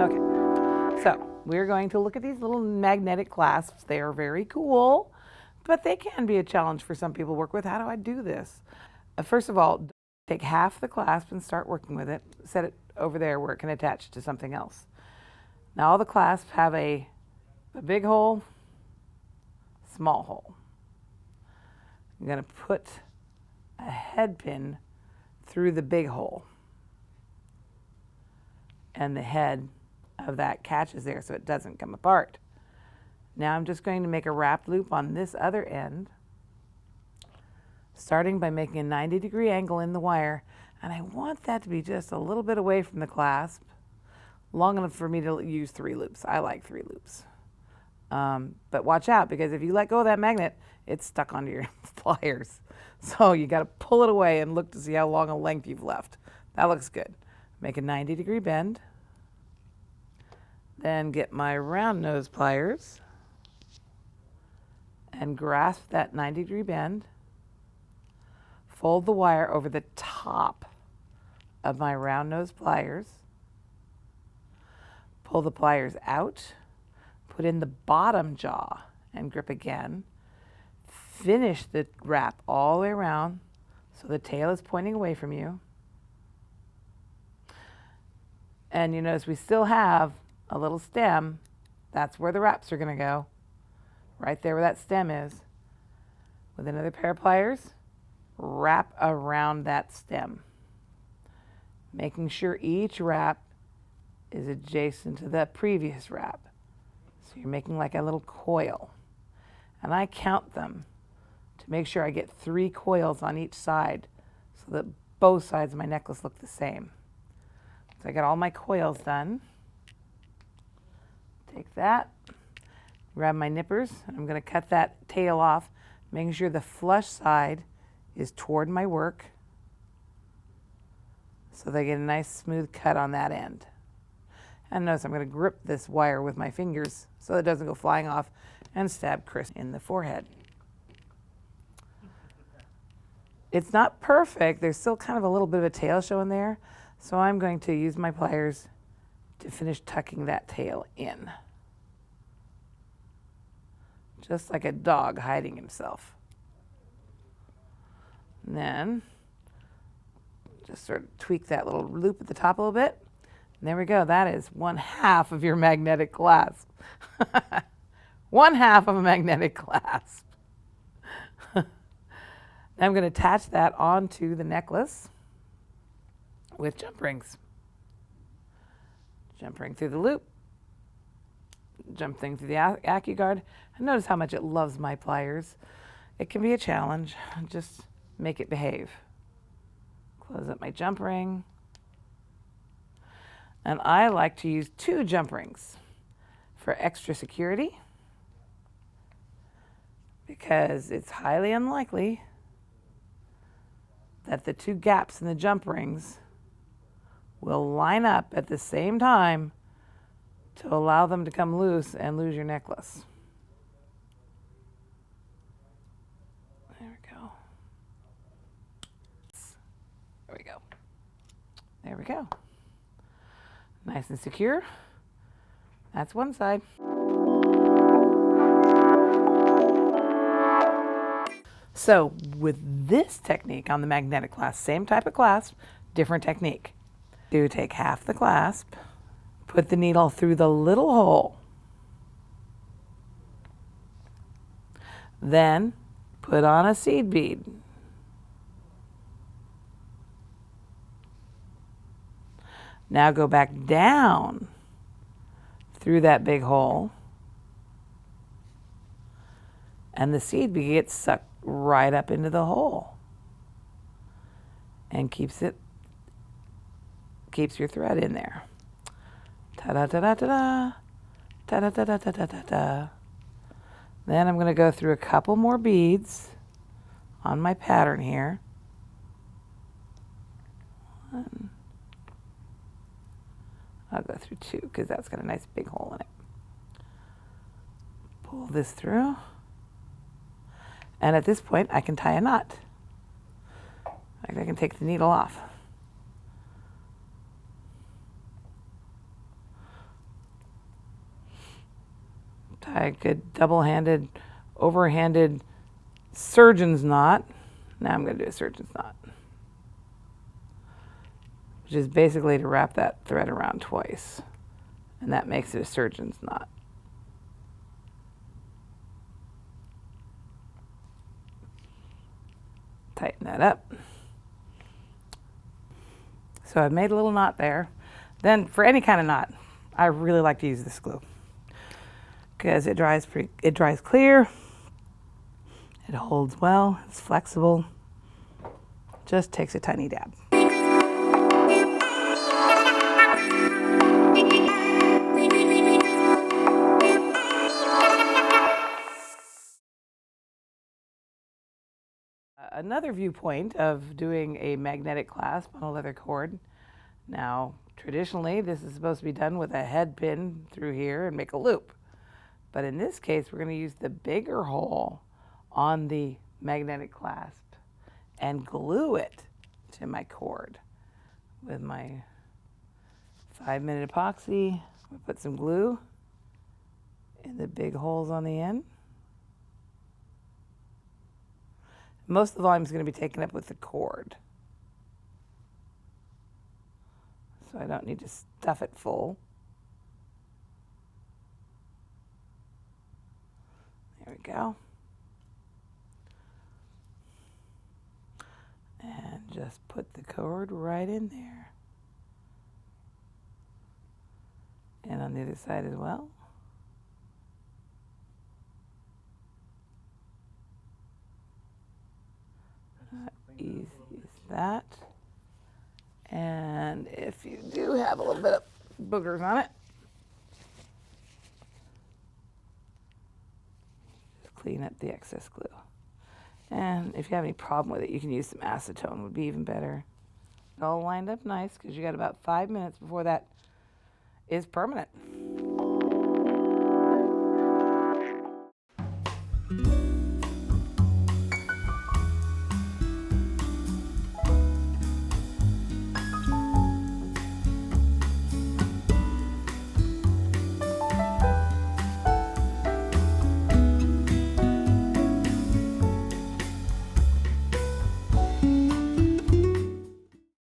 Okay, so we're going to look at these little magnetic clasps. They are very cool, but they can be a challenge for some people to work with. How do I do this? First of all, take half the clasp and start working with it. Set it over there where it can attach to something else. Now all the clasps have a big hole, small hole. I'm going to put a head pin through the big hole, and the head of that catches there so it doesn't come apart. Now I'm just going to make a wrapped loop on this other end, starting by making a 90-degree angle in the wire, and I want that to be just a little bit away from the clasp, long enough for me to use 3 loops. I like 3 loops. But watch out, because if you let go of that magnet, it's stuck onto your pliers. So you got to pull it away and look to see how long a length you've left. That looks good. Make a 90-degree bend. Then get my round nose pliers and grasp that 90-degree bend. Fold the wire over the top of my round nose pliers. Pull the pliers out. Put in the bottom jaw and grip again. Finish the wrap all the way around so the tail is pointing away from you. And you notice we still have a little stem. That's where the wraps are going to go. Right there where that stem is. With another pair of pliers, wrap around that stem. Making sure each wrap is adjacent to the previous wrap. So you're making like a little coil. And I count them to make sure I get 3 coils on each side so that both sides of my necklace look the same. So I got all my coils done. Take that, grab my nippers, and I'm going to cut that tail off, making sure the flush side is toward my work so they get a nice smooth cut on that end. And notice I'm going to grip this wire with my fingers so it doesn't go flying off and stab Chris in the forehead. It's not perfect. There's still kind of a little bit of a tail showing there. So I'm going to use my pliers to finish tucking that tail in. Just like a dog hiding himself. And then just sort of tweak that little loop at the top a little bit. And there we go. That is 1/2 of your magnetic clasp. 1/2 of a magnetic clasp. Now I'm going to attach that onto the necklace with jump rings. Jump ring through the loop. Jump thing through the AccuGuard. And notice how much it loves my pliers. It can be a challenge. Just make it behave. Close up my jump ring. And I like to use 2 jump rings for extra security, because it's highly unlikely that the 2 gaps in the jump rings will line up at the same time to allow them to come loose and lose your necklace. There we go. There we go. There we go. Nice and secure. That's one side. So with this technique on the magnetic clasp, same type of clasp, different technique. You take half the clasp, put the needle through the little hole, then put on a seed bead. Now go back down through that big hole, and the seed bead gets sucked right up into the hole and keeps your thread in there. Ta-da-ta-da-ta-da, ta-da-ta-da-ta-da-ta-da. Then I'm going to go through a couple more beads on my pattern here. One. I'll go through 2 because that's got a nice big hole in it. Pull this through. And at this point, I can tie a knot. I can take the needle off. tie a good double-handed, overhanded surgeon's knot. Now I'm going to do a surgeon's knot, which is basically to wrap that thread around twice, and that makes it a surgeon's knot. Tighten that up. So I've made a little knot there. Then for any kind of knot, I really like to use this glue because it dries clear. It holds well. It's flexible. Just takes a tiny dab. Another viewpoint of doing a magnetic clasp on a leather cord. Now, traditionally, this is supposed to be done with a head pin through here and make a loop. But in this case, we're going to use the bigger hole on the magnetic clasp and glue it to my cord with my 5-minute epoxy. We'll put some glue in the big holes on the end. Most of the volume is going to be taken up with the cord, so I don't need to stuff it full. There we go. And just put the cord right in there. And on the other side as well. Easy as that. And if you do have a little bit of boogers on it, just clean up the excess glue. And if you have any problem with it, you can use some acetone, would be even better. All lined up nice because you got about 5 minutes before that is permanent.